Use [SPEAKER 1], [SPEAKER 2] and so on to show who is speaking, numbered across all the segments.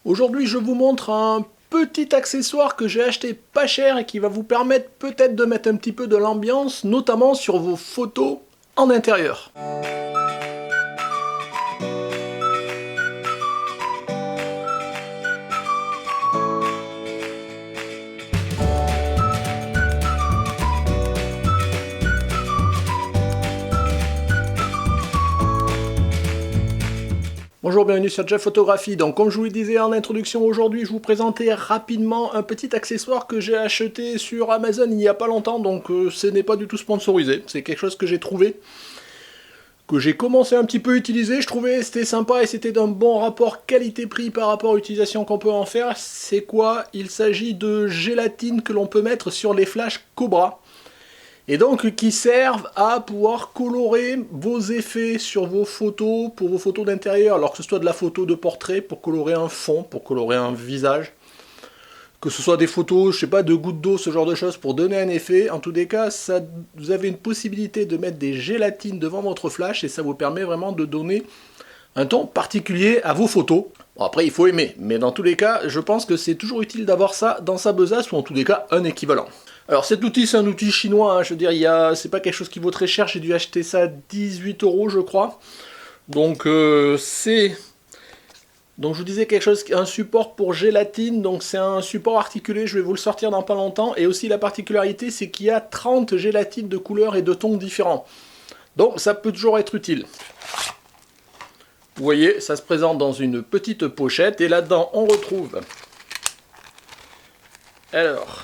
[SPEAKER 1] Aujourd'hui, je vous montre un petit accessoire que j'ai acheté pas cher et qui va vous permettre peut-être de mettre un petit peu de l'ambiance, notamment sur vos photos en intérieur. Bonjour, bienvenue sur Jeff Photographie. Donc comme je vous le disais en introduction, aujourd'hui je vous présentais rapidement un petit accessoire que j'ai acheté sur Amazon il n'y a pas longtemps, donc ce n'est pas du tout sponsorisé, c'est quelque chose que j'ai trouvé, que j'ai commencé un petit peu à utiliser, je trouvais c'était sympa et c'était d'un bon rapport qualité-prix par rapport à l'utilisation qu'on peut en faire. C'est quoi? Il s'agit de gélatine que l'on peut mettre sur les flashs Cobra. Et donc qui servent à pouvoir colorer vos effets sur vos photos, pour vos photos d'intérieur, alors que ce soit de la photo de portrait, pour colorer un fond, pour colorer un visage, que ce soit des photos, je sais pas, de gouttes d'eau, ce genre de choses, pour donner un effet. En tous les cas, vous avez une possibilité de mettre des gélatines devant votre flash, et ça vous permet vraiment de donner un ton particulier à vos photos. Bon, après, il faut aimer, mais dans tous les cas, je pense que c'est toujours utile d'avoir ça dans sa besace, ou en tous les cas, un équivalent. Alors cet outil, c'est un outil chinois, hein, je veux dire, c'est pas quelque chose qui vaut très cher, j'ai dû acheter ça à 18 € je crois. Donc Donc je vous disais quelque chose, un support pour gélatine, donc c'est un support articulé, je vais vous le sortir dans pas longtemps, et aussi la particularité c'est qu'il y a 30 gélatines de couleurs et de tons différents. Donc ça peut toujours être utile. Vous voyez, ça se présente dans une petite pochette, et là-dedans on retrouve... Alors...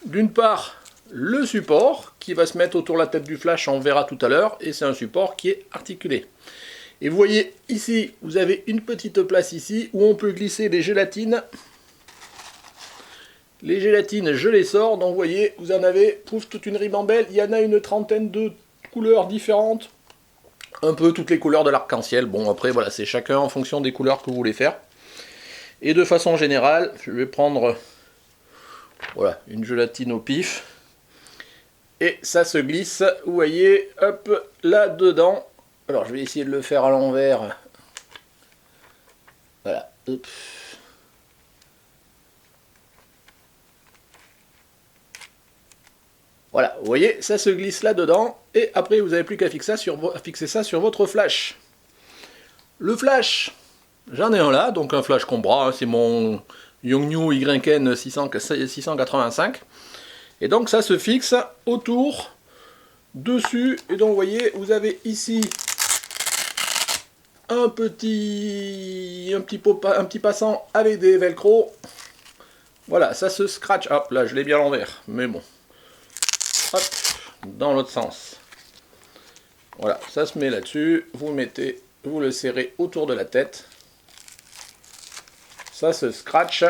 [SPEAKER 1] D'une part, le support qui va se mettre autour de la tête du flash, on verra tout à l'heure, et c'est un support qui est articulé. Et vous voyez ici, vous avez une petite place ici où on peut glisser les gélatines. Les gélatines, je les sors, donc vous voyez, vous en avez, pouf, toute une ribambelle. Il y en a une trentaine de couleurs différentes, un peu toutes les couleurs de l'arc-en-ciel. Bon, après, voilà, c'est chacun en fonction des couleurs que vous voulez faire. Et de façon générale, je vais prendre... Voilà, une gélatine au pif. Et ça se glisse, vous voyez, hop, là-dedans. Alors, je vais essayer de le faire à l'envers. Voilà, hop. Voilà, vous voyez, ça se glisse là-dedans. Et après, vous n'avez plus qu'à fixer ça sur votre flash. Le flash, j'en ai un là, donc un flash Cobra, hein, c'est mon... Yongnuo YN 685, et donc ça se fixe autour, dessus, et donc vous voyez, vous avez ici un petit passant avec des velcro. Voilà, ça se scratch, hop, là je l'ai bien à l'envers, mais bon, hop, dans l'autre sens. Voilà, ça se met là-dessus, vous le serrez autour de la tête. Ça se scratch,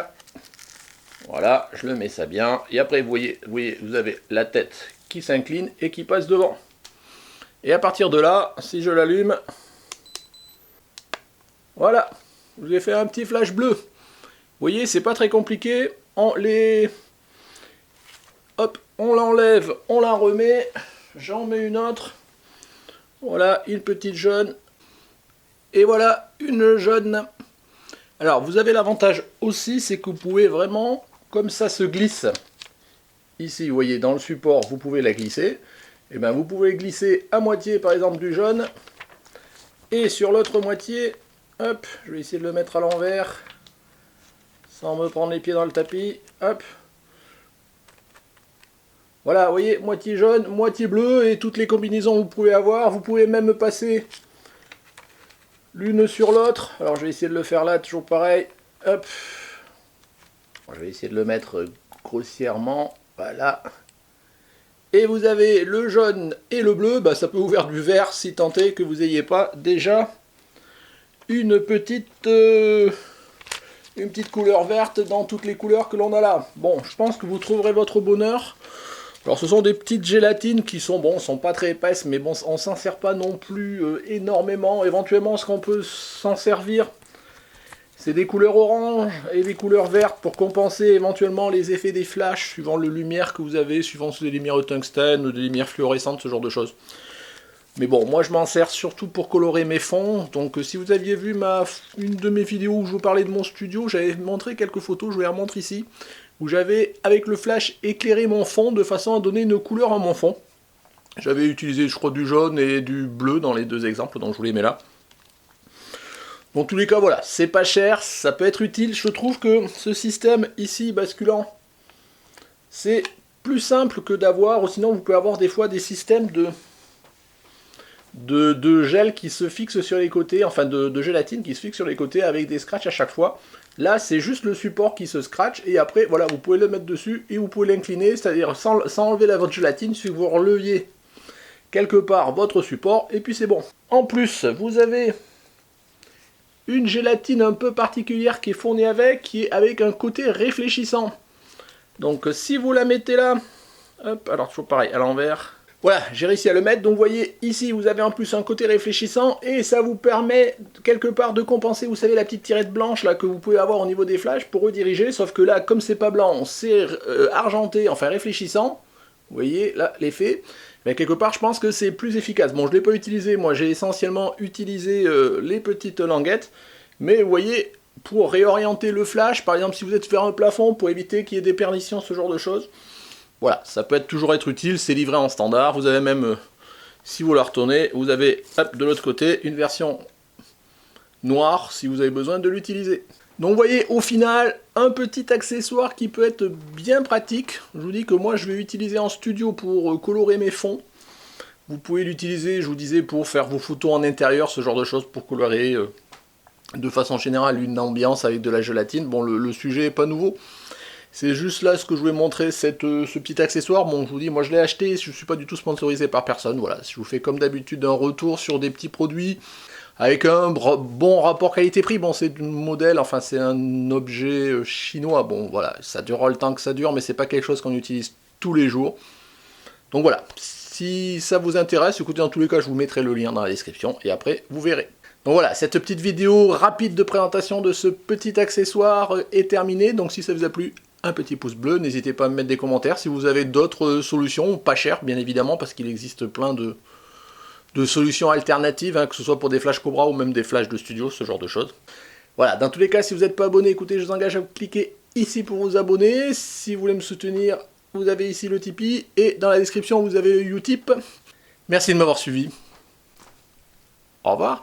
[SPEAKER 1] voilà, je le mets ça bien, et après vous voyez, vous avez la tête qui s'incline et qui passe devant. Et à partir de là, si je l'allume, voilà, je vous ai fait un petit flash bleu. Vous voyez, c'est pas très compliqué, hop, on l'enlève, on la remet, j'en mets une autre, voilà, une petite jaune, et voilà, une jaune. Alors, vous avez l'avantage aussi, c'est que vous pouvez vraiment, comme ça se glisse, ici, vous voyez, dans le support, vous pouvez la glisser, et bien vous pouvez glisser à moitié, par exemple, du jaune, et sur l'autre moitié, hop, je vais essayer de le mettre à l'envers, sans me prendre les pieds dans le tapis, hop. Voilà, vous voyez, moitié jaune, moitié bleu, et toutes les combinaisons que vous pouvez avoir, vous pouvez même passer... l'une sur l'autre. Alors je vais essayer de le faire là, toujours pareil. Hop. Bon, je vais essayer de le mettre grossièrement. Voilà. Et vous avez le jaune et le bleu. Bah, ça peut vous faire du vert si tant est que vous n'ayez pas déjà une petite couleur verte dans toutes les couleurs que l'on a là. Bon, je pense que vous trouverez votre bonheur. Alors ce sont des petites gélatines qui sont, bon, sont pas très épaisses, mais bon, on s'en sert pas non plus énormément. Éventuellement, ce qu'on peut s'en servir, c'est des couleurs orange et des couleurs vertes pour compenser éventuellement les effets des flashs, suivant le lumière que vous avez, suivant si c'est des lumières de tungstène ou des lumières fluorescentes, ce genre de choses. Mais bon, moi je m'en sers surtout pour colorer mes fonds. Donc si vous aviez vu une de mes vidéos où je vous parlais de mon studio, j'avais montré quelques photos, je vous les remontre ici, où j'avais avec le flash éclairé mon fond de façon à donner une couleur à mon fond. J'avais utilisé je crois du jaune et du bleu dans les deux exemples, donc je vous les mets là. Dans tous les cas voilà, c'est pas cher, ça peut être utile. Je trouve que ce système ici basculant, c'est plus simple que d'avoir, ou sinon vous pouvez avoir des fois des systèmes de gel qui se fixe sur les côtés, enfin de gélatine qui se fixe sur les côtés avec des scratchs à chaque fois. Là c'est juste le support qui se scratch et après voilà vous pouvez le mettre dessus et vous pouvez l'incliner, c'est-à-dire sans enlever votre gélatine, si vous releviez quelque part votre support et puis c'est bon. En plus vous avez une gélatine un peu particulière qui est fournie avec, qui est avec un côté réfléchissant. Donc si vous la mettez là, hop, alors toujours pareil à l'envers. Voilà, j'ai réussi à le mettre, donc vous voyez, ici vous avez en plus un côté réfléchissant, et ça vous permet quelque part de compenser, vous savez, la petite tirette blanche là que vous pouvez avoir au niveau des flashs pour rediriger, sauf que là, comme c'est pas blanc, c'est argenté, enfin réfléchissant, vous voyez là l'effet, mais quelque part je pense que c'est plus efficace. Bon, je ne l'ai pas utilisé, moi j'ai essentiellement utilisé les petites languettes, mais vous voyez, pour réorienter le flash, par exemple si vous êtes vers un plafond, pour éviter qu'il y ait des perditions, ce genre de choses, voilà, ça peut toujours être utile, c'est livré en standard, vous avez même, si vous la retournez, vous avez, hop, de l'autre côté, une version noire, si vous avez besoin de l'utiliser. Donc vous voyez, au final, un petit accessoire qui peut être bien pratique. Je vous dis que moi, je vais l'utiliser en studio pour colorer mes fonds. Vous pouvez l'utiliser, je vous disais, pour faire vos photos en intérieur, ce genre de choses, pour colorer, de façon générale, une ambiance avec de la gélatine. Bon, le sujet n'est pas nouveau. C'est juste là ce que je voulais montrer, ce petit accessoire. Bon, je vous dis, moi je l'ai acheté, je ne suis pas du tout sponsorisé par personne. Voilà, je vous fais comme d'habitude un retour sur des petits produits avec un bon rapport qualité-prix. Bon, c'est un modèle, enfin c'est un objet chinois. Bon, voilà, ça durera le temps que ça dure, mais c'est pas quelque chose qu'on utilise tous les jours. Donc voilà, si ça vous intéresse, écoutez, dans tous les cas, je vous mettrai le lien dans la description et après, vous verrez. Donc voilà, cette petite vidéo rapide de présentation de ce petit accessoire est terminée. Donc si ça vous a plu, un petit pouce bleu, n'hésitez pas à me mettre des commentaires si vous avez d'autres solutions, pas chères bien évidemment, parce qu'il existe plein de solutions alternatives, hein, que ce soit pour des flashs Cobra ou même des flashs de studio, ce genre de choses. Voilà, dans tous les cas, si vous n'êtes pas abonné, écoutez, je vous engage à cliquer ici pour vous abonner. Si vous voulez me soutenir, vous avez ici le Tipeee, et dans la description, vous avez le Utip. Merci de m'avoir suivi. Au revoir.